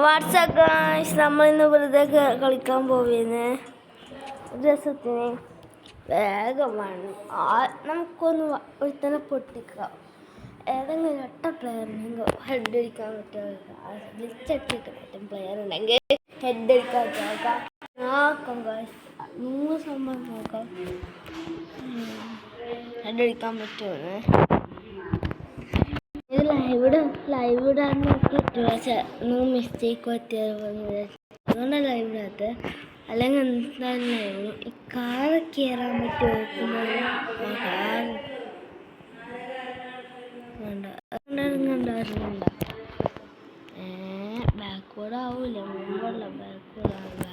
WhatsApp guys, നമ്മളിന്ന് വെറുതെ കളിക്കാൻ പോവുകയാണ്. രസത്തിന് വേഗം വേണം. നമുക്കൊന്ന് ഒരുത്തന്നെ പൊട്ടിക്കാം. ഏതെങ്കിലും ഒറ്റ പ്ലെയർ ഉണ്ടെങ്കിൽ ഹെഡ് അടിക്കാൻ പറ്റും. പ്ലെയർ ഉണ്ടെങ്കിൽ ഹെഡ് അടിക്കാൻ നോക്കാം. ഗായ്സ്, 100 സംഭവം നോക്കാം. ഹെഡ് അടിക്കാൻ പറ്റുമെന്ന് ഇത് ലൈവ് ഇടാൻ നോക്കിയിട്ട് പക്ഷേ മിസ്റ്റേക്ക് പറ്റിയത് അതുകൊണ്ട് ലൈവ് ഇടാത്ത. അല്ലെങ്കിൽ എന്തായാലും ലൈവ് ഈ കാറ് കയറാൻ പറ്റി നോക്കുമ്പോൾ കാർ വേണ്ട അതുകൊണ്ടായിരുന്നുണ്ട ബാക്ക്വേർഡ് ആവൂല, മുമ്പല്ല ബാക്ക്വേർഡ് ആവില്ല.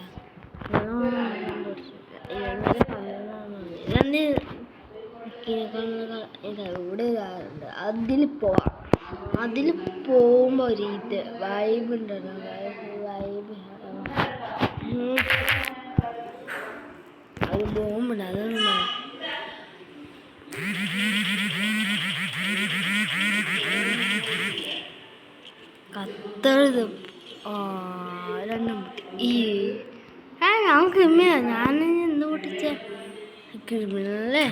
ഇവിടെ അതിൽ പോവാം. അതിൽ പോകുമ്പോൾ ഒരു ഇത് വൈബ് ഉണ്ടല്ലോ, വൈബ് അത് ബോംബുണ്ട്. അതൊന്നും കത്തഴുത് രണ്ടും ഈ ഞാൻ ക്രിമിനൽ. ഞാൻ എന്ത് പൊട്ടിച്ച ക്രിമിനല്ലേ?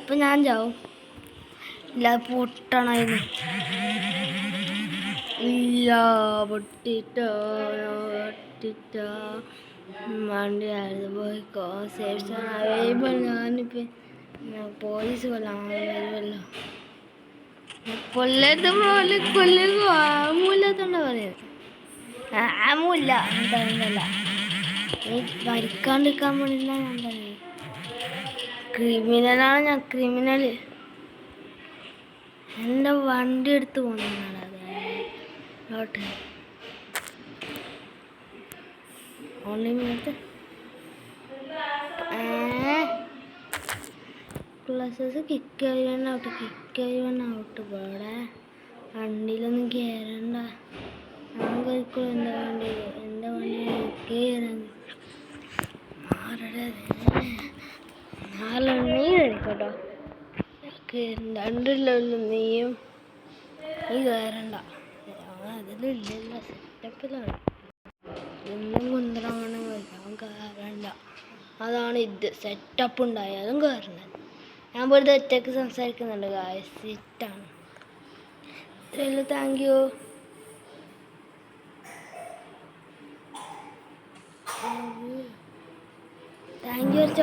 ഇപ്പൊ ഞാൻ ചാവും. ഇല്ല പൊട്ടണായിരുന്നു. ഇല്ല പൊട്ടിട്ടോ വണ്ടിയായിരുന്നു പോയിക്കോ. സേഫ് ഞാനിപ്പോ പോലീസ് കൊല്ലാമല്ലോ. മൂലത്തോണ്ട പറയുന്നത്. ആമൂല്ല എന്താ വരിക്കാണ്ടിരിക്കാൻ പാടില്ല. ഞാൻ പറയുന്നത് ക്രിമിനലാണ്. ഞാൻ ക്രിമിനല്. എൻ്റെ വണ്ടി എടുത്ത് പോകുന്നതാണ്. അതോട്ടെ ഓൺലൈൻ മിനിറ്റ് ക്ലാസ്സസ് കിക്കായി ഔട്ട് പോടെ. വണ്ടിയിലൊന്നും കയറണ്ട. ഞാൻ കഴിക്കുള്ളൂ. എൻ്റെ വണ്ടി കയറാൻ നീ കഴിക്കട്ടോ. രണ്ടിലും നീയും നീ കയറണ്ട. അതിലില്ല സെറ്റപ്പിലാണ്. എന്നും കുന്തറമാണ് കഴിക്കാൻ കയറണ്ട. അതാണ് ഇത് സെറ്റപ്പ് ഉണ്ടായാലും കയറുന്നത്. ഞാൻ വെറുതെ ഒറ്റയ്ക്ക് സംസാരിക്കുന്നുണ്ട്. സിറ്റാണ്. Thank you.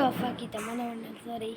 ഓഫാക്കി തമ്മനെ വേണ്ട. സോറി.